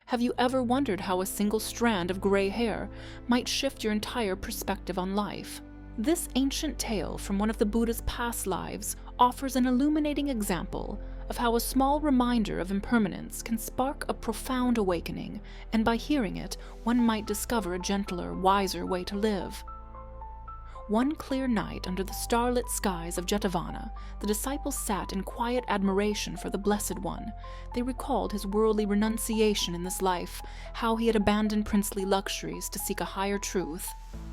Have you ever wondered how a single strand of gray hair might shift your entire perspective on life? This ancient tale from one of the Buddha's past lives offers an illuminating example of how a small reminder of impermanence can spark a profound awakening, and by hearing it, one might discover a gentler, wiser way to live. One clear night under the starlit skies of Jetavana, the disciples sat in quiet admiration for the Blessed One. They recalled his worldly renunciation in this life, how he had abandoned princely luxuries to seek a higher truth.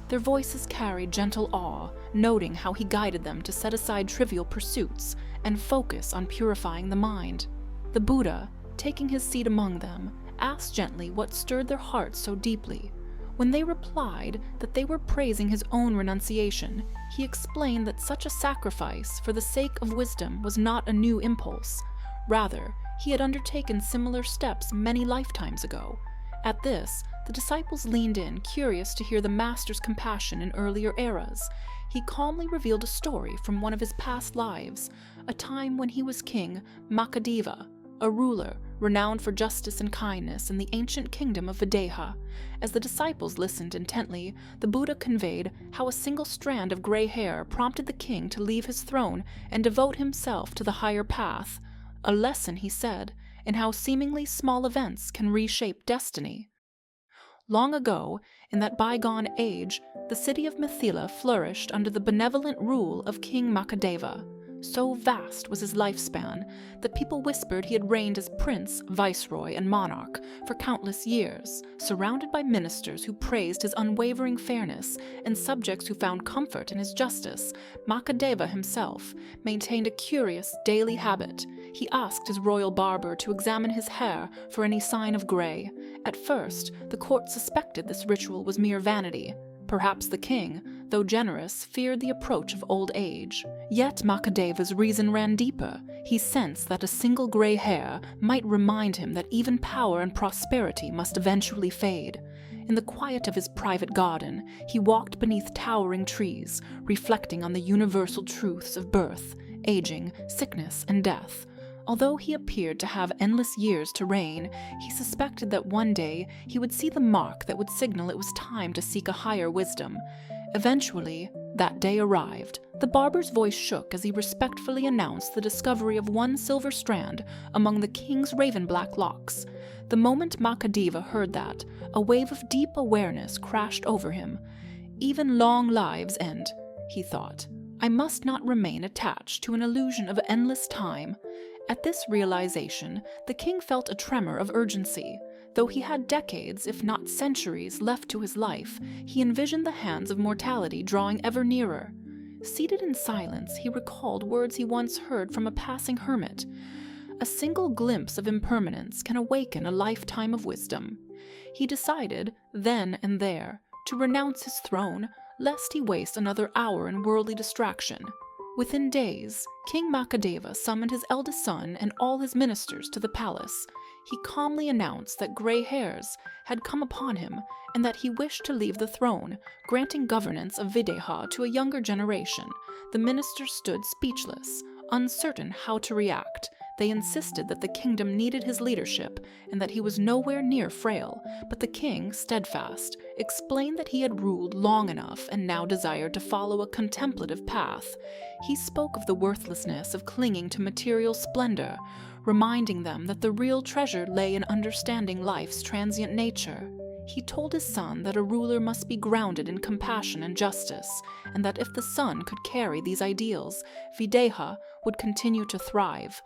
Their voices carried gentle awe, noting how he guided them to set aside trivial pursuits and focus on purifying the mind. The Buddha, taking his seat among them, asked gently what stirred their hearts so deeply. When they replied that they were praising his own renunciation, he explained that such a sacrifice for the sake of wisdom was not a new impulse. Rather, he had undertaken similar steps many lifetimes ago. At this, the disciples leaned in, curious to hear the master's compassion in earlier eras. He calmly revealed a story from one of his past lives, a time when he was King Makhadeva, a ruler renowned for justice and kindness in the ancient kingdom of Videha. As the disciples listened intently, the Buddha conveyed how a single strand of gray hair prompted the king to leave his throne and devote himself to the higher path. A lesson, he said, in how seemingly small events can reshape destiny. Long ago, in that bygone age, the city of Mithila flourished under the benevolent rule of King Makhadeva. So vast was his lifespan that people whispered he had reigned as prince, viceroy, and monarch for countless years, surrounded by ministers who praised his unwavering fairness and subjects who found comfort in his justice. Makhadeva himself maintained a curious daily habit. He asked his royal barber to examine his hair for any sign of gray. At first, the court suspected this ritual was mere vanity. Perhaps the king, though generous, feared the approach of old age. Yet Makhadeva's reason ran deeper. He sensed that a single gray hair might remind him that even power and prosperity must eventually fade. In the quiet of his private garden, he walked beneath towering trees, reflecting on the universal truths of birth, aging, sickness, and death. Although he appeared to have endless years to reign, he suspected that one day he would see the mark that would signal it was time to seek a higher wisdom. Eventually, that day arrived. The barber's voice shook as he respectfully announced the discovery of one silver strand among the king's raven-black locks. The moment Makhadeva heard that, a wave of deep awareness crashed over him. Even long lives end, he thought. I must not remain attached to an illusion of endless time. At this realization, the king felt a tremor of urgency. Though he had decades, if not centuries, left to his life, he envisioned the hands of mortality drawing ever nearer. Seated in silence, he recalled words he once heard from a passing hermit. A single glimpse of impermanence can awaken a lifetime of wisdom. He decided, then and there, to renounce his throne, lest he waste another hour in worldly distraction. Within days, King Makhadeva summoned his eldest son and all his ministers to the palace. He calmly announced that gray hairs had come upon him and that he wished to leave the throne, granting governance of Videha to a younger generation. The ministers stood speechless, uncertain how to react. They insisted that the kingdom needed his leadership and that he was nowhere near frail, but the king, steadfast, explained that he had ruled long enough and now desired to follow a contemplative path. He spoke of the worthlessness of clinging to material splendor, reminding them that the real treasure lay in understanding life's transient nature. He told his son that a ruler must be grounded in compassion and justice, and that if the son could carry these ideals, Videha would continue to thrive.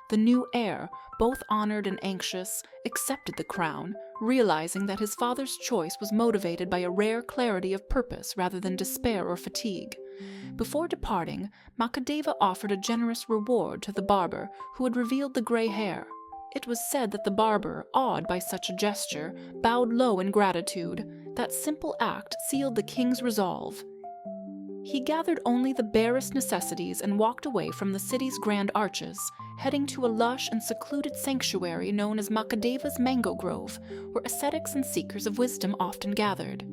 The new heir, both honored and anxious, accepted the crown, realizing that his father's choice was motivated by a rare clarity of purpose rather than despair or fatigue. Before departing, Makhadeva offered a generous reward to the barber who had revealed the gray hair. It was said that the barber, awed by such a gesture, bowed low in gratitude. That simple act sealed the king's resolve. He gathered only the barest necessities and walked away from the city's grand arches, heading to a lush and secluded sanctuary known as Makhadeva's Mango Grove, where ascetics and seekers of wisdom often gathered.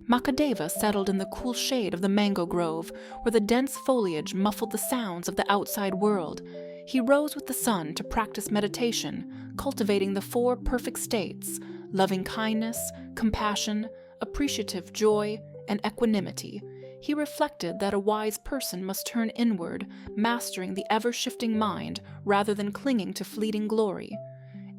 Makhadeva settled in the cool shade of the mango grove, where the dense foliage muffled the sounds of the outside world. He rose with the sun to practice meditation, cultivating the 4 perfect states: loving kindness, compassion, appreciative joy, and equanimity. He reflected that a wise person must turn inward, mastering the ever-shifting mind rather than clinging to fleeting glory.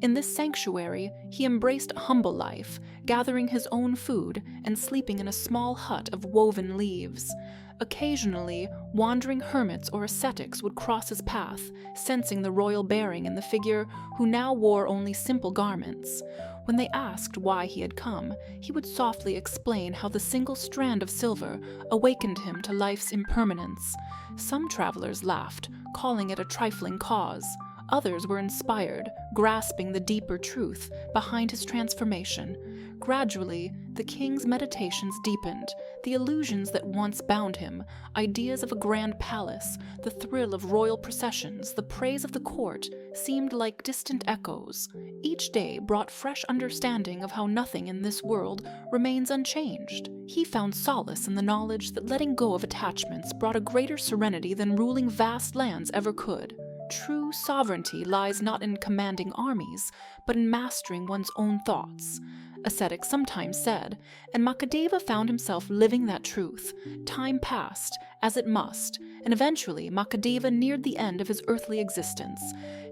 In this sanctuary, he embraced a humble life, gathering his own food and sleeping in a small hut of woven leaves. Occasionally, wandering hermits or ascetics would cross his path, sensing the royal bearing in the figure who now wore only simple garments. When they asked why he had come, he would softly explain how the single strand of silver awakened him to life's impermanence. Some travelers laughed, calling it a trifling cause. Others were inspired, grasping the deeper truth behind his transformation. Gradually, the king's meditations deepened. The illusions that once bound him, ideas of a grand palace, the thrill of royal processions, the praise of the court, seemed like distant echoes. Each day brought fresh understanding of how nothing in this world remains unchanged. He found solace in the knowledge that letting go of attachments brought a greater serenity than ruling vast lands ever could. True sovereignty lies not in commanding armies, but in mastering one's own thoughts, ascetics sometimes said, and Makhadeva found himself living that truth. Time passed, as it must, and eventually Makhadeva neared the end of his earthly existence.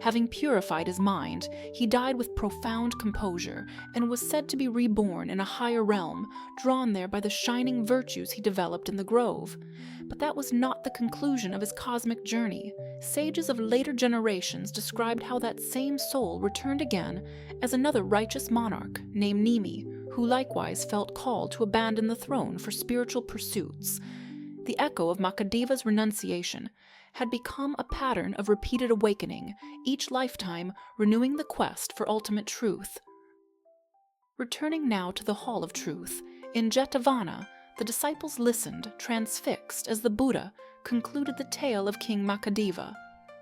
Having purified his mind, he died with profound composure, and was said to be reborn in a higher realm, drawn there by the shining virtues he developed in the grove. But that was not the conclusion of his cosmic journey. Sages of later generations described how that same soul returned again as another righteous monarch named Nimi, who likewise felt called to abandon the throne for spiritual pursuits. The echo of Makhadeva's renunciation had become a pattern of repeated awakening, each lifetime renewing the quest for ultimate truth. Returning now to the Hall of Truth, in Jetavana, the disciples listened, transfixed, as the Buddha concluded the tale of King Makhadeva.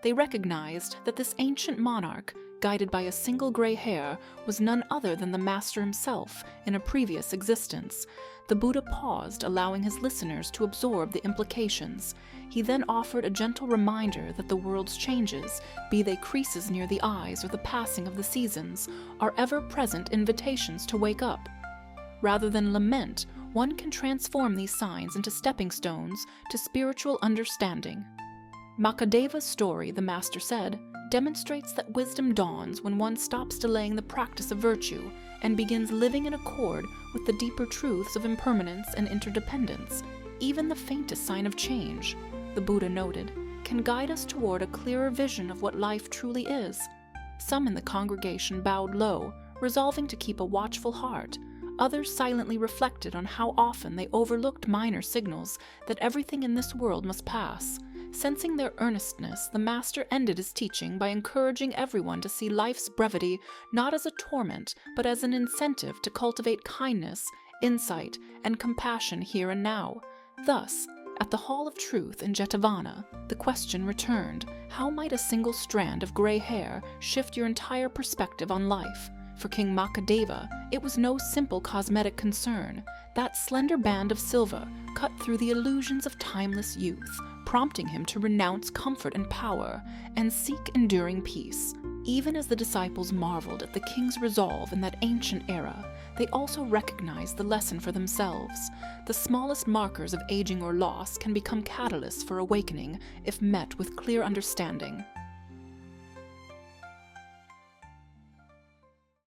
They recognized that this ancient monarch, guided by a single gray hair, was none other than the master himself in a previous existence. The Buddha paused, allowing his listeners to absorb the implications. He then offered a gentle reminder that the world's changes, be they creases near the eyes or the passing of the seasons, are ever-present invitations to wake up. Rather than lament, one can transform these signs into stepping stones to spiritual understanding. Makhadeva's story, the master said, demonstrates that wisdom dawns when one stops delaying the practice of virtue and begins living in accord with the deeper truths of impermanence and interdependence. Even the faintest sign of change, the Buddha noted, can guide us toward a clearer vision of what life truly is. Some in the congregation bowed low, resolving to keep a watchful heart. Others silently reflected on how often they overlooked minor signals that everything in this world must pass. Sensing their earnestness, the master ended his teaching by encouraging everyone to see life's brevity not as a torment, but as an incentive to cultivate kindness, insight, and compassion here and now. Thus, at the Hall of Truth in Jetavana, the question returned: how might a single strand of gray hair shift your entire perspective on life? For King Makhadeva, it was no simple cosmetic concern. That slender band of silver cut through the illusions of timeless youth, prompting him to renounce comfort and power and seek enduring peace. Even as the disciples marveled at the king's resolve in that ancient era, they also recognized the lesson for themselves. The smallest markers of aging or loss can become catalysts for awakening if met with clear understanding.